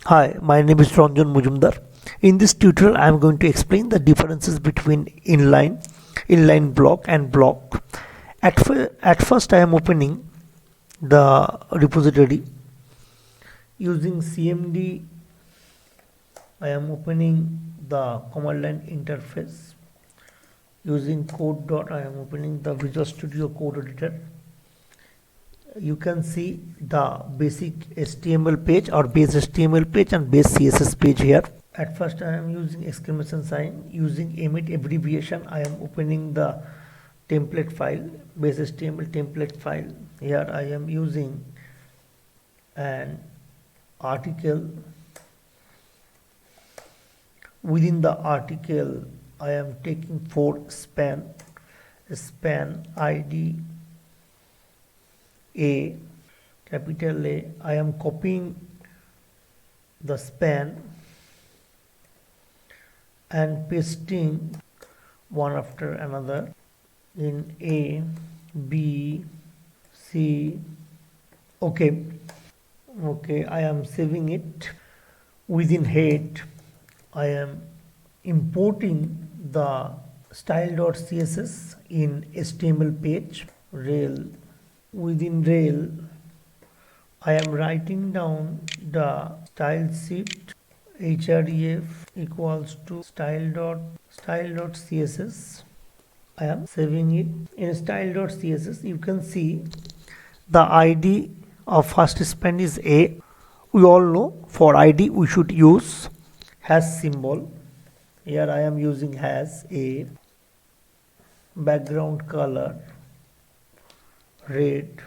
Hi, my name is Ranjan Mujumdar. In this tutorial, I am going to explain the differences between inline block and block. At first, I am opening the repository using CMD. I am opening the command line interface using code dot. I am opening the Visual Studio Code Editor. You can see the basic HTML page or base HTML page and base CSS page here. At first I am using exclamation sign. Using emit abbreviation, I am opening the template file, base HTML template file. Here I am using an article. Within the article, I am taking 4 span ID A, capital A. I am copying the span and pasting one after another in A, B, C. Okay, I am saving it. Within head, I am importing the style.css in HTML page. Within rel, I am writing down the style sheet href equals to style.css. I am saving it in style.css. You can see the ID of first span is A. We all know for ID we should use hash symbol. Here I am using hash A. Background color red.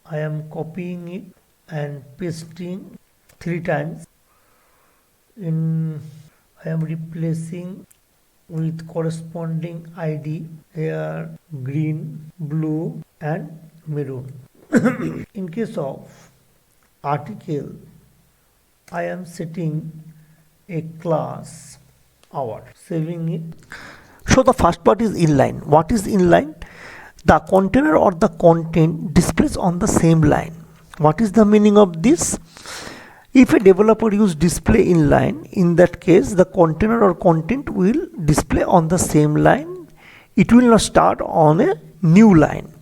I am copying it and pasting 3 times. I am replacing with corresponding ID here green, blue and maroon. In case of article, I am setting a class hour, saving it. So the first part is inline. What is inline? The container or the content displays on the same line. What is the meaning of this? If a developer use display inline, in that case the container or content will display on the same line. It will not start on a new line.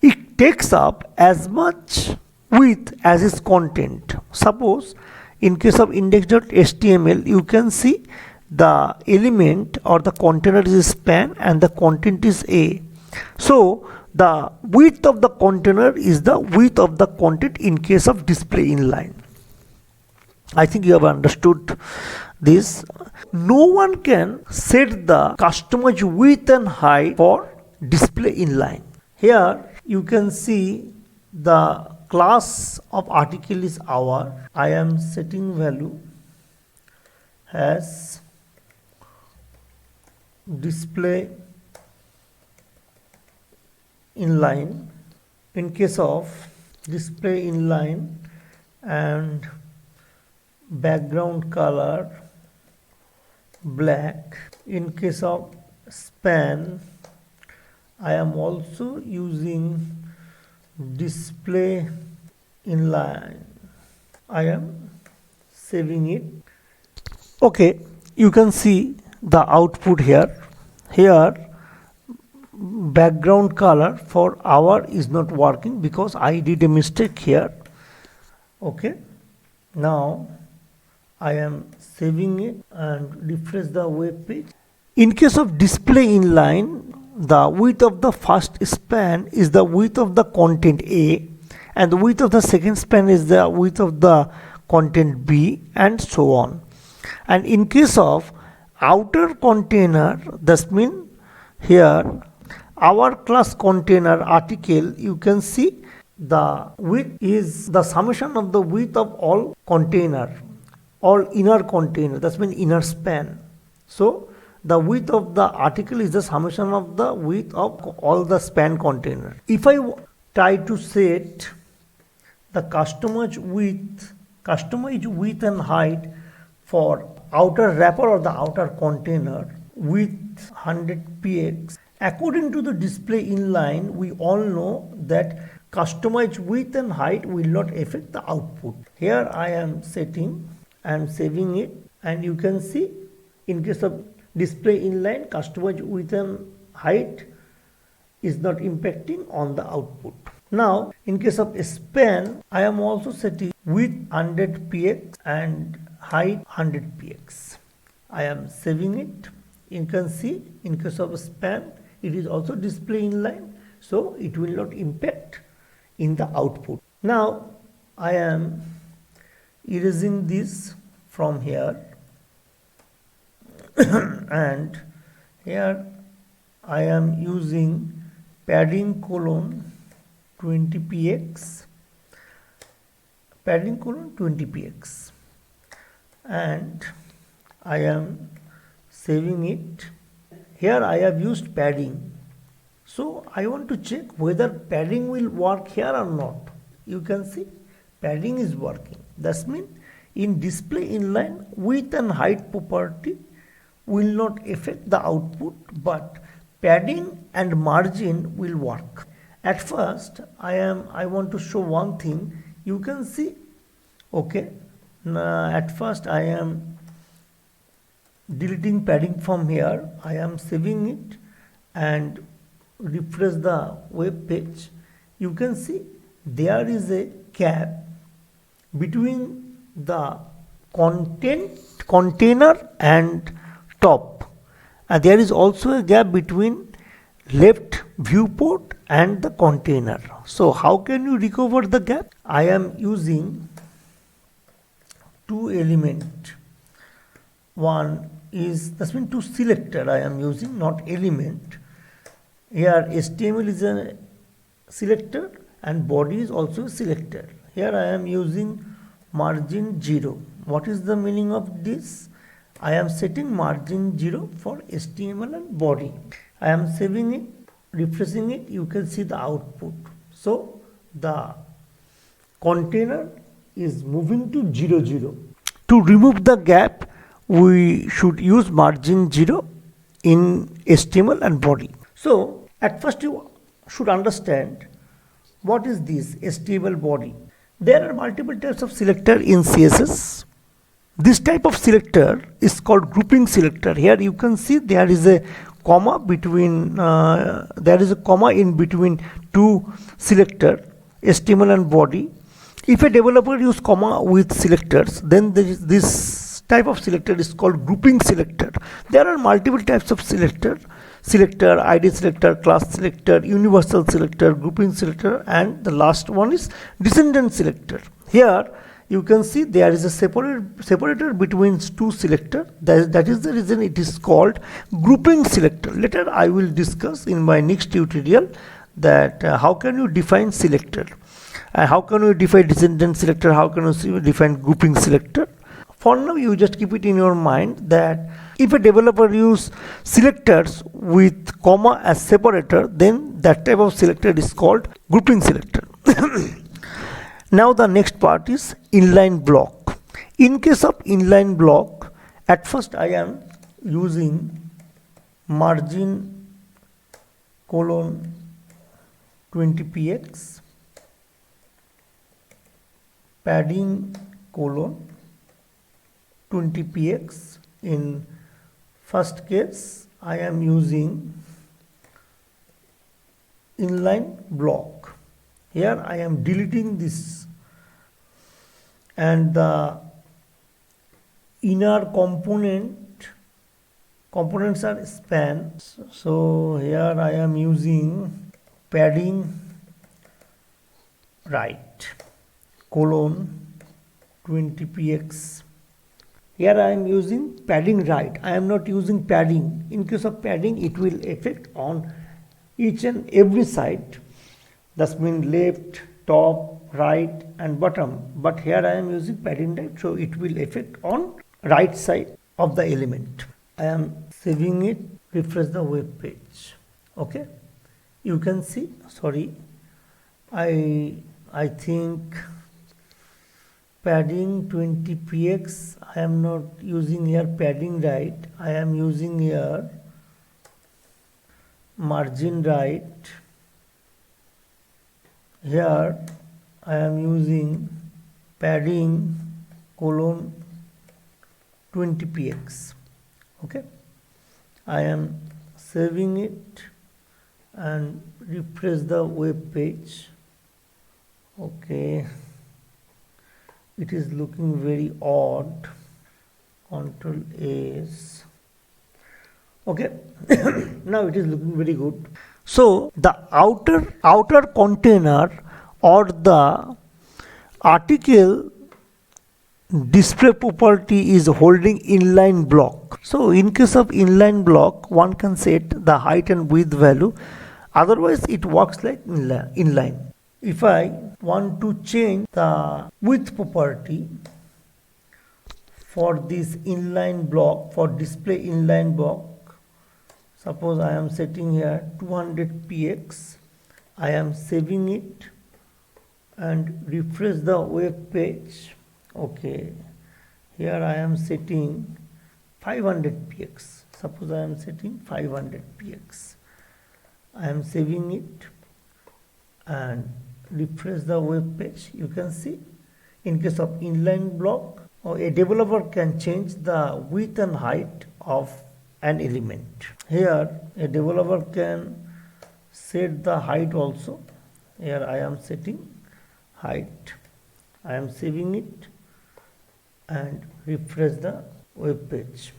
It takes up as much width as its content. Suppose in case of index.html, you can see the element or the container is span and the content is A. So the width of the container is the width of the content in case of display inline. I think you have understood this. No one can set the customized width and height for display inline. Here you can see the class of article is hour. I am setting value as display inline. In case of display inline and background color black. In case of span, I am also using display inline. I am saving it. Okay, you can see the output here. Here background color for hour is not working because I did a mistake here. Okay, now I am saving it and refresh the web page. In case of display inline, the width of the first span is the width of the content A and the width of the second span is the width of the content B and so on. And in case of outer container, that means here our class container article, you can see the width is the summation of the width of all container, all inner container, that means inner span. So the width of the article is the summation of the width of all the span container. If I try to set the customized width and height for outer wrapper or the outer container with 100 px, according to the display inline, we all know that customize width and height will not affect the output. Here I am setting and saving it, and you can see in case of display inline, customize width and height is not impacting on the output. Now in case of span, I am also setting width 100 px and height 100 px. I am saving it. You can see in case of span, it is also display inline, so it will not impact in the output. Now I am erasing this from here and here I am using padding colon 20 px, padding colon 20 px, and I am saving it. Here I have used padding, so I want to check whether padding will work here or not. You can see padding is working. That means in display inline, width and height property will not affect the output, but padding and margin will work. At first I want to show one thing. You can see, okay, at first I am deleting padding from here. I am saving it and refresh the web page. You can see there is a gap between the container and top, and there is also a gap between left viewport and the container. So how can you recover the gap? I am using two element. One is, that means two selector I am using, not element. Here HTML is a selector and body is also a selector. Here I am using margin 0. What is the meaning of this? I am setting margin 0 for HTML and body. I am saving it, refreshing it. You can see the output. So the container is moving to 0, 0. To remove the gap, we should use margin 0 in HTML and body. So at first you should understand what is this HTML body. There are multiple types of selector in CSS. This type of selector is called grouping selector. Here you can see there is a comma between in between two selector, HTML and body. If a developer use comma with selectors, then this type of selector is called grouping selector. There are multiple types of selector: ID selector, class selector, universal selector, grouping selector, and the last one is descendant selector. Here you can see there is a separator between two selector. That is the reason it is called grouping selector. Later I will discuss in my next tutorial that how can you define selector, how can you define descendant selector, how can you define grouping selector. For now you just keep it in your mind that if a developer use selectors with comma as separator, then that type of selector is called grouping selector. Now the next part is inline block. In case of inline block, at first I am using margin colon 20 px, padding colon 20 px. In first case I am using inline block. Here I am deleting this, and the inner components are span. So here I am using padding right colon 20 px. Here I am using padding right. I am not using padding. In case of padding, it will affect on each and every side. That means left, top, right and bottom. But here I am using padding right, so it will affect on right side of the element. I am saving it, refresh the web page. Okay. You can see, sorry, I think padding 20 px, I am not using here padding right, I am using here margin right Here I am using padding colon 20px. Okay, I am saving it and refresh the web page. Okay, it is looking very odd. Control S. Okay, now it is looking very good. So the outer container or the article display property is holding inline block. So in case of inline block, one can set the height and width value, otherwise it works like inline. If I want to change the width property for this inline block, for display inline block, suppose I am setting here 200px, I am saving it and refresh the web page. Okay, here I am setting 500px. Suppose I am setting 500px. I am saving it and refresh the web page. You can see, in case of inline block, or a developer can change the width and height of an element. Here a developer can set the height also. Here I am setting height. I am saving it and refresh the web page.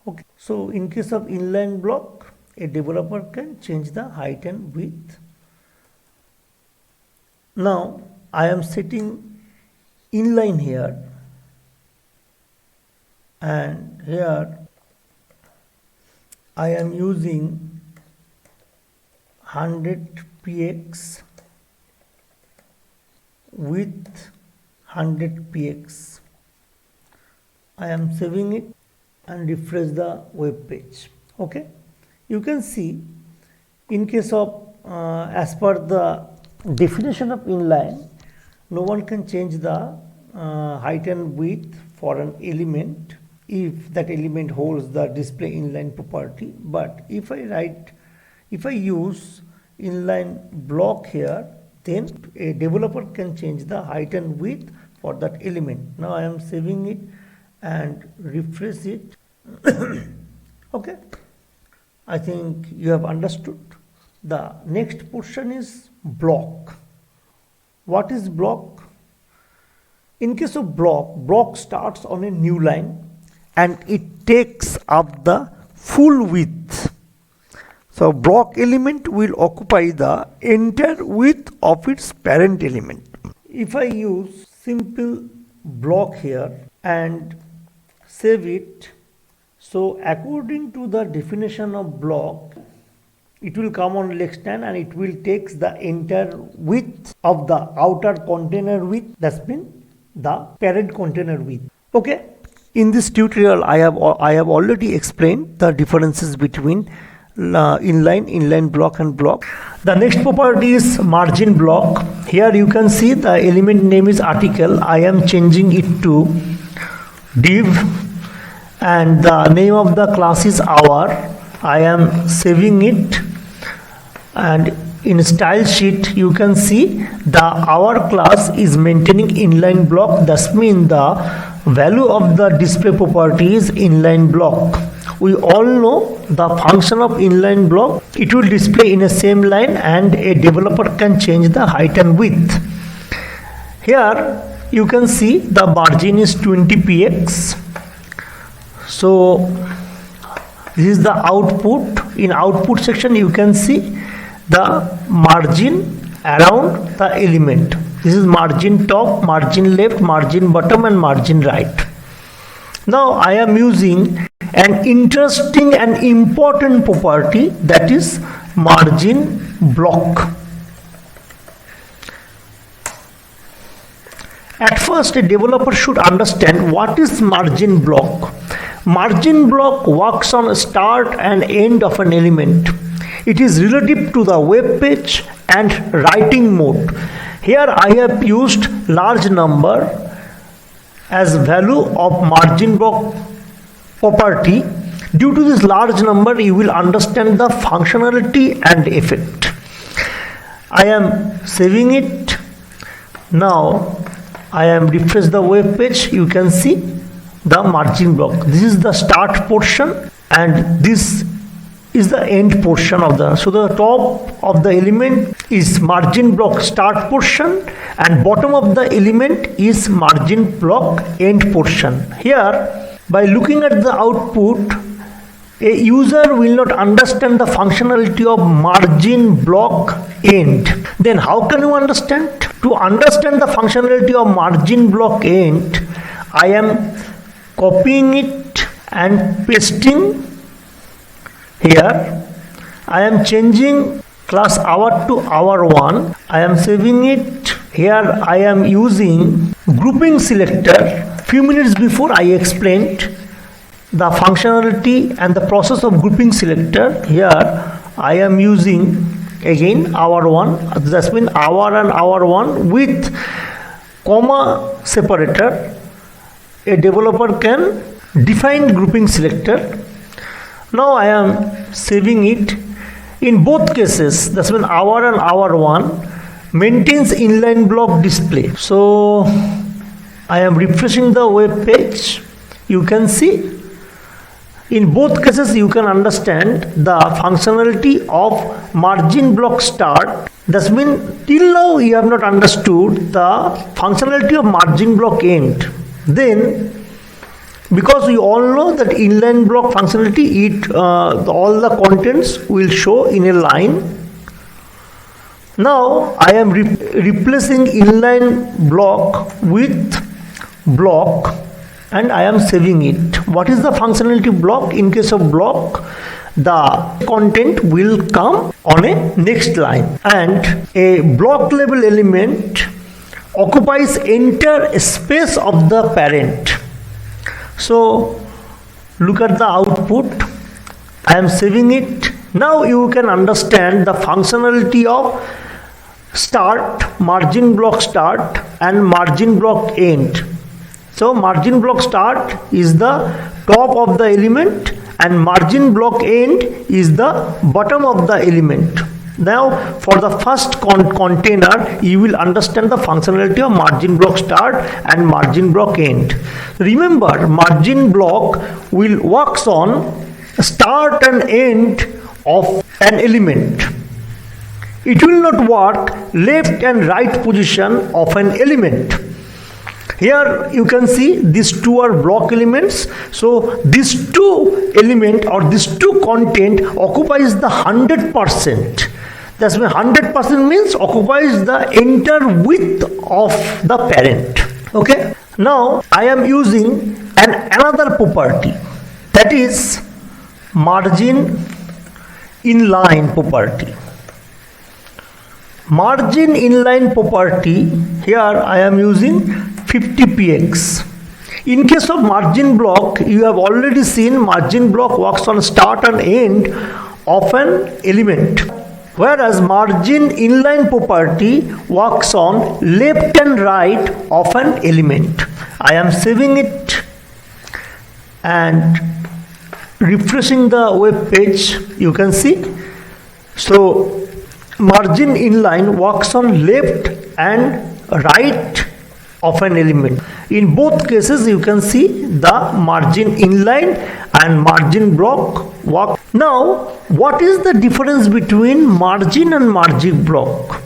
Okay, so in case of inline block, a developer can change the height and width. Now I am setting inline here, and here I am using 100px with 100px. I am saving it and refresh the web page. Okay, you can see, in case of as per the definition of inline, no one can change the height and width for an element if that element holds the display inline property. But if I use inline block here, then a developer can change the height and width for that element. Now I am saving it and refresh it. Okay, I think you have understood. The next portion is block. What is block? In case of block starts on a new line and it takes up the full width. So block element will occupy the entire width of its parent element. If I use simple block here and save it, so according to the definition of block, it will come on Lextan and it will take the entire width of the outer container width, that's mean the parent container width. Okay, in this tutorial I have already explained the differences between inline block and block. The next property is margin block. Here you can see the element name is article. I am changing it to div and the name of the class is hour. I am saving it, and in style sheet you can see the hour class is maintaining inline block. That means the value of the display property is inline block. We all know the function of inline block. It will display in a same line and a developer can change the height and width. Here you can see the margin is 20px. So this is the output. In output section you can see the margin around the element. This is margin top, margin left, margin bottom and margin right. Now I am using an interesting and important property, that is margin block. At first a developer should understand what is margin block. Margin block works on start and end of an element. It is relative to the web page and writing mode. Here I have used large number as value of margin block property. Due to this large number you will understand the functionality and effect. I am saving it. Now I am refresh the web page. You can see the margin block. This is the start portion and this is the end portion of the, so the top of the element is margin block start portion and bottom of the element is margin block end portion. Here, by looking at the output, a user will not understand the functionality of margin block end. Then how can you understand? To understand the functionality of margin block end, I am copying it and pasting here. I am changing class hour to hour 1. I am saving it. Here I am using grouping selector. Few minutes before I explained the functionality and the process of grouping selector. Here I am using again hour 1. That's mean hour and hour 1 with comma separator. A developer can define grouping selector. Now I am saving it. In both cases, that's when hour and hour 1 maintains inline block display. So I am refreshing the web page. You can see in both cases you can understand the functionality of margin block start. That's mean till now you have not understood the functionality of margin block end. Then because we all know that inline block functionality, all the contents will show in a line. Now I am replacing inline block with block and I am saving it. What is the functionality block? In case of block, the content will come on a next line and a block level element occupies entire space of the parent. So look at the output. I am saving it. Now you can understand the functionality of start, margin block start and margin block end. So margin block start is the top of the element and margin block end is the bottom of the element. Now for the first container you will understand the functionality of margin block start and margin block end. Remember, margin block will works on start and end of an element. It will not work left and right position of an element. Here you can see these two are block elements. So these two element or these two content occupies the 100%. That's why 100% means occupies the entire width of the parent. Okay. Now I am using another property, that is margin inline property. Margin inline property, here I am using 50px. In case of margin block, you have already seen margin block works on start and end of an element, whereas margin inline property works on left and right of an element. I am saving it and refreshing the web page. You can see. So margin inline works on left and right of an element. In both cases you can see the margin inline and margin block work. Now what is the difference between margin and margin block?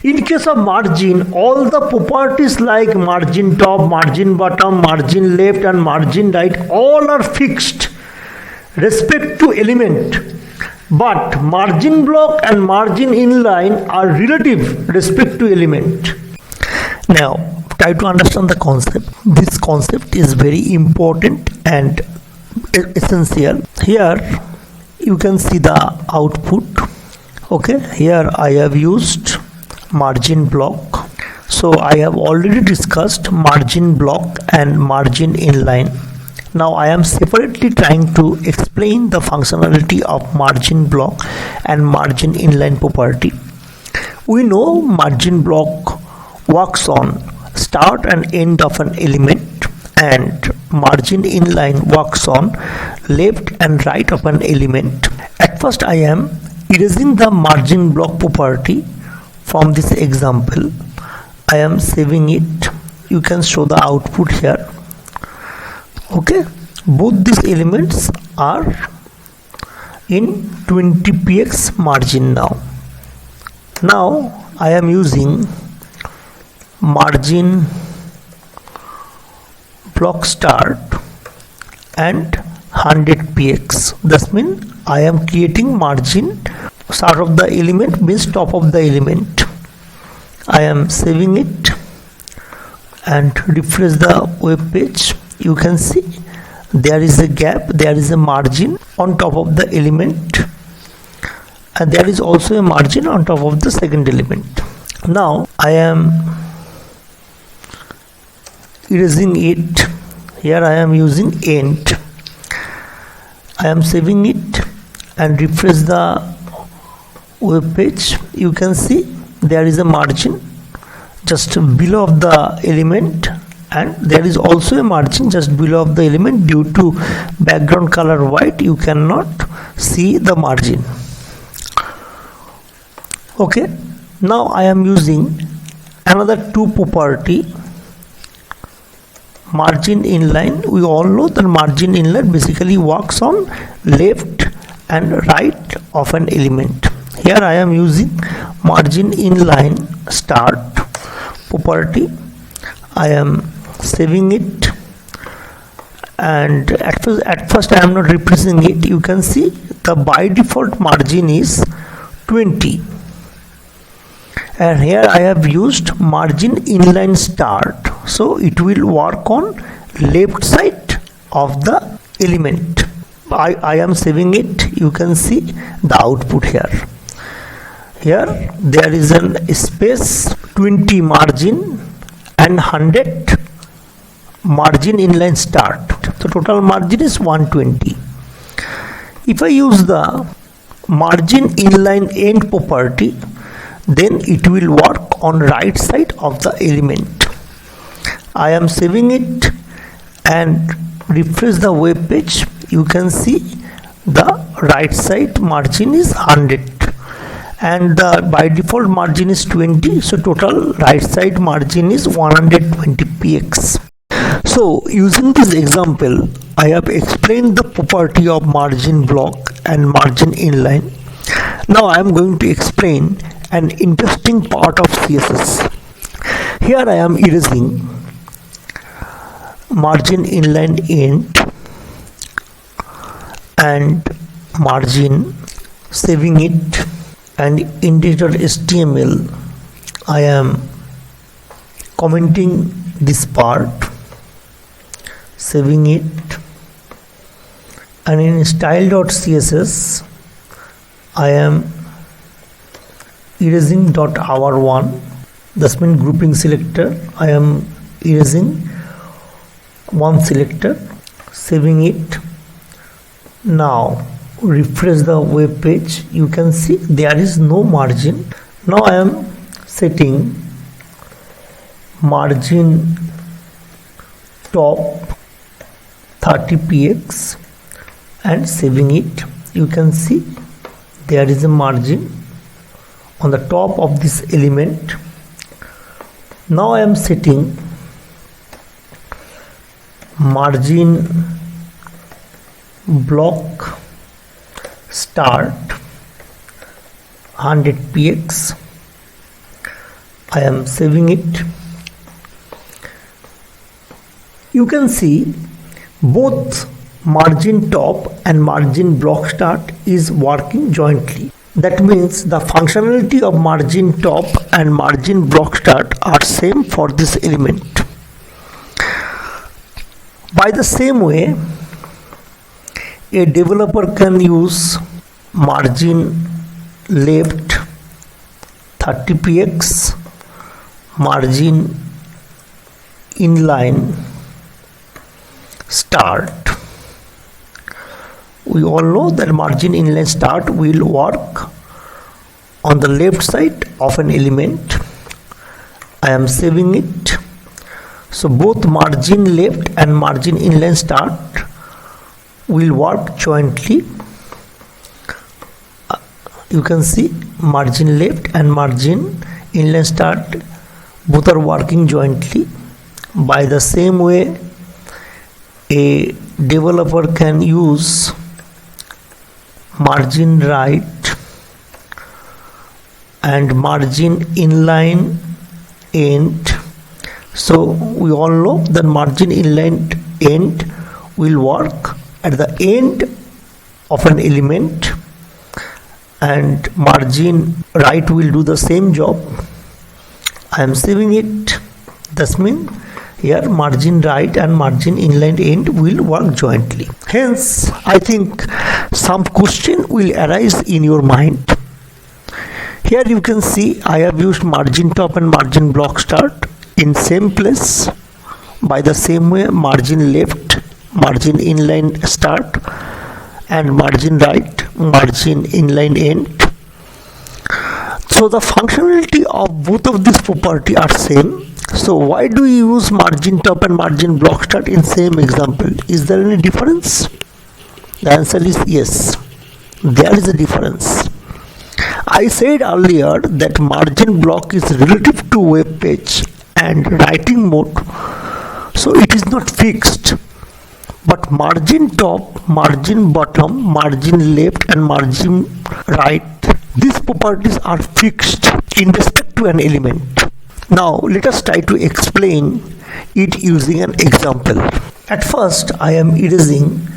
In case of margin, all the properties like margin top, margin bottom, margin left and margin right all are fixed respect to element. But margin block and margin inline are relative respect to element. Now try to understand the concept. This concept is very important and essential. Here you can see the output. Okay, here I have used margin block. So I have already discussed margin block and margin inline. Now I am separately trying to explain the functionality of margin block and margin inline property. We know margin block works on start and end of an element and margin inline works on left and right of an element. At first I am erasing the margin block property from this example. I am saving it. You can show the output here. Okay, both these elements are in 20px margin now. Now I am using margin block start and 100px. That means I am creating margin start of the element means top of the element. I am saving it and refresh the web page. You can see there is a gap, there is a margin on top of the element, and there is also a margin on top of the second element. Now I am erasing it. Here I am using end. I am saving it and refresh the web page. You can see there is a margin just below of the element, and there is also a margin just below of the element. Due to background color white, you cannot see the margin. Okay, now I am using another two property, margin inline. We all know that margin inline basically works on left and right of an element. Here I am using margin inline start property. I am saving it, and at first I am not replacing it. You can see the by default margin is 20, and here I have used margin inline start, so it will work on left side of the element. I am saving it. You can see the output here. Here there is a space 20 margin and 100 margin inline start. So total margin is 120. If I use the margin inline end property, then it will work on right side of the element. I am saving it and refresh the web page. You can see the right side margin is 100 and the by default margin is 20, so total right side margin is 120px. So using this example, I have explained the property of margin block and margin inline. Now I am going to explain an interesting part of CSS. Here I am erasing margin inline end and margin, saving it, and index.html I am commenting this part, saving it, and in style.css I am erasing .hour1. That means grouping selector. I am erasing one selector, saving it. Now refresh the web page. You can see there is no margin. Now I am setting margin top 30px and saving it. You can see there is a margin on the top of this element. Now I am setting margin block start 100px. I am saving it. You can see both margin top and margin block start is working jointly. That means the functionality of margin top and margin block start are same for this element. By the same way, a developer can use margin left 30px, margin inline start. We all know that margin inline start will work on the left side of an element. I am saving it. So both margin left and margin inline start will work jointly. You can see margin left and margin inline start, both are working jointly. By the same way, a developer can use margin right and margin inline end. So we all know that margin inline end will work at the end of an element, and margin right will do the same job. I am saving it. That means here margin right and margin inline end will work jointly. Hence, I think some question will arise in your mind. Here you can see I have used margin top and margin block start in same place. By the same way, margin left, margin inline start, and margin right, margin inline end. So the functionality of both of these property are same. So why do you use margin top and margin block start in same example? Is there any difference? The answer is yes. There is a difference. I said earlier that margin block is relative to web page and writing mode, so it is not fixed. But margin top, margin bottom, margin left and margin right, these properties are fixed in respect to an element. Now let us try to explain it using an example. At first I am erasing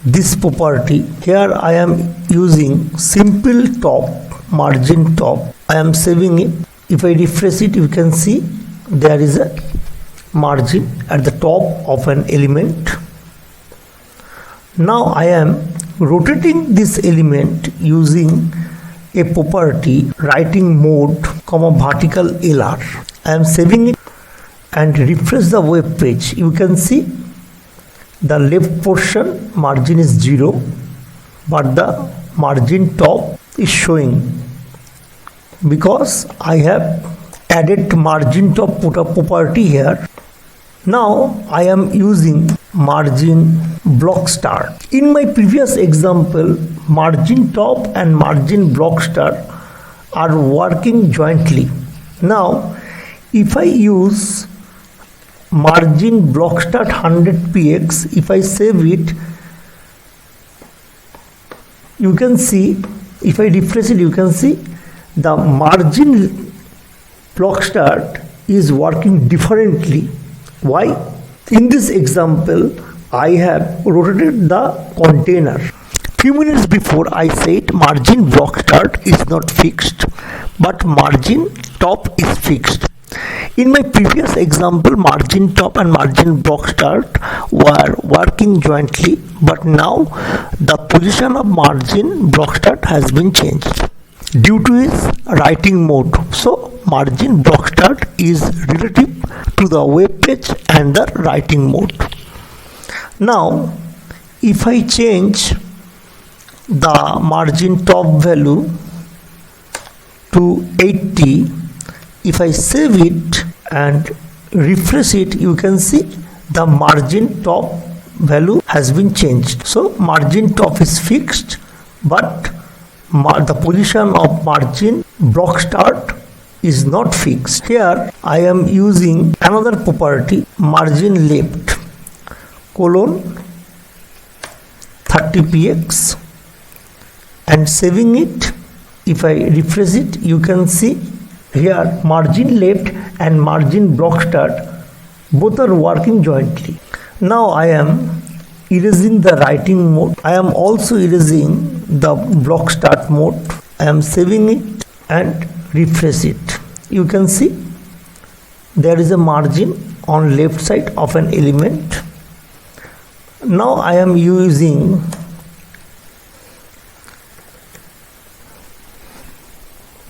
this property. Here I am using simple top, margin top. I am saving it. If I refresh it, you can see there is a margin at the top of an element. Now I am rotating this element using a property writing mode, vertical LR. I am saving it and refresh the web page. You can see the left portion margin is 0, but the margin top is showing because I have added margin top property here. Now I am using margin block start. In my previous example, margin top and margin block start are working jointly. Now if I use margin block start 100px, if I save it, you can see, if I refresh it, you can see the margin block start is working differently. Why? In this example, I have rotated the container. Few minutes before I said margin block start is not fixed, but margin top is fixed. In my previous example, margin top and margin block start were working jointly, but now the position of margin block start has been changed due to its writing mode. So margin block start is relative to the web page and the writing mode. Now if I change the margin top value to 80, if I save it and refresh it, you can see the margin top value has been changed. So margin top is fixed, but the position of margin block start is not fixed. Here I am using another property, margin left colon 30px, and saving it. If I refresh it, you can see here margin left and margin block start both are working jointly. Now I am erasing the writing mode. I am also erasing the block start mode. I am saving it and refresh it. You can see there is a margin on left side of an element. Now I am using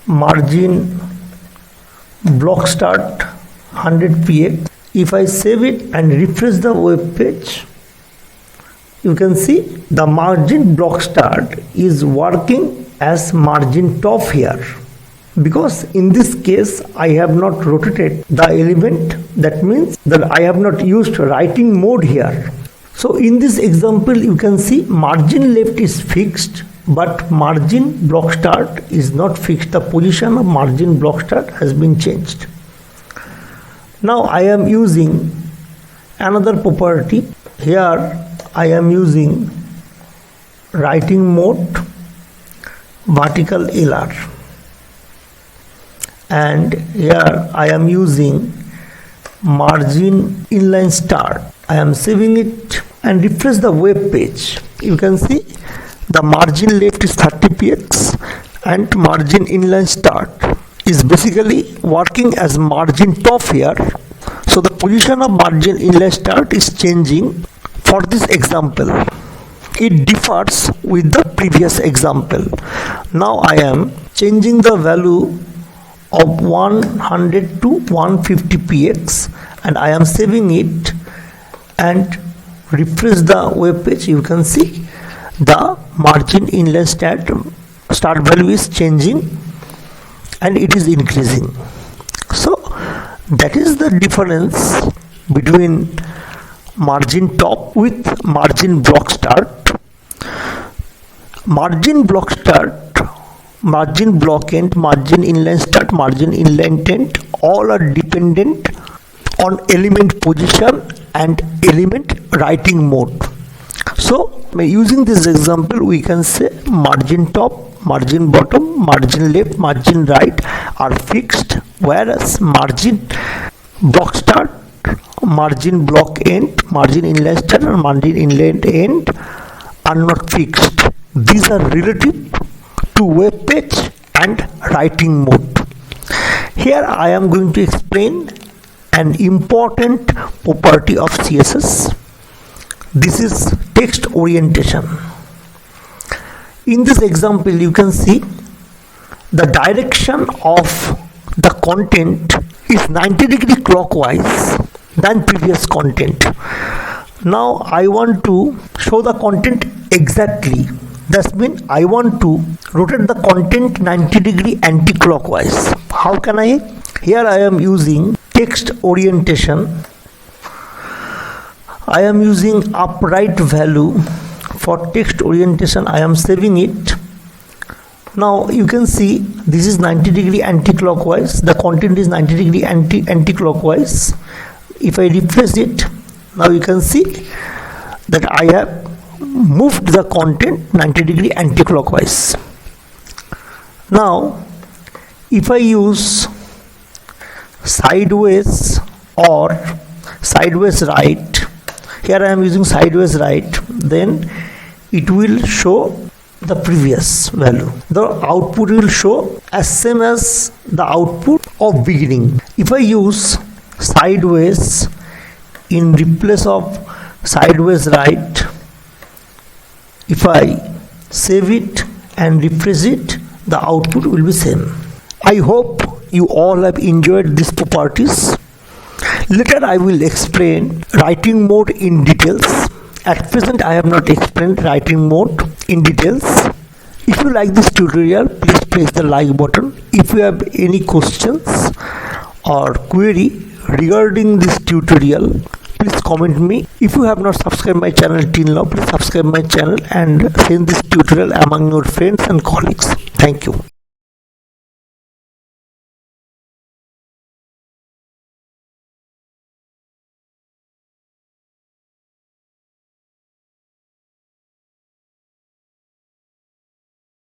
margin block start 100px. If I save it and refresh the web page, you can see the margin block start is working as margin top here, because in this case I have not rotated the element. That means that I have not used writing mode here. So in this example, you can see margin left is fixed but margin block start is not fixed. The position of margin block start has been changed. Now I am using another property. Here I am using writing mode, vertical LR, and here I am using margin inline start. I am saving it and refresh the web page. You can see the margin left is 30px and margin inline start is basically working as margin top here. So the position of margin inline start is changing for this example. It differs with the previous example. Now I am changing the value of 100 to 150px and I am saving it and refresh the web page. You can see the margin inline start value is changing and it is increasing. So that is the difference between margin top with margin block start. Margin block start, margin block end, margin inline start, margin inline end, all are dependent on element position and element writing mode. So by using this example, we can say margin top, margin bottom, margin left, margin right are fixed, whereas margin block start, margin block end, margin inline start and margin inline end are not fixed. These are relative to web page and writing mode. Here I am going to explain an important property of CSS. This is text orientation. In this example, you can see the direction of the content is 90-degree clockwise than previous content. Now I want to show the content exactly. That means I want to rotate the content 90-degree anti-clockwise. How can I? Here I am using text orientation. I am using upright value for text orientation. I am saving it. Now you can see this is 90-degree anti-clockwise. The content is 90-degree anti-clockwise. If I refresh it, now you can see that I have moved the content 90-degree anti-clockwise. Now if I use sideways or sideways right, here I am using sideways right, then it will show the previous value. The output will show as same as the output of beginning. If I use sideways in replace of sideways right, if I save it and refresh it, the output will be same. I hope you all have enjoyed these properties. Later I will explain writing mode in details. At present I have not explained writing mode in details. If you like this tutorial, please press the like button. If you have any questions or query regarding this tutorial, please comment me. If you have not subscribed my channel till now, please subscribe my channel and send this tutorial among your friends and colleagues. Thank you.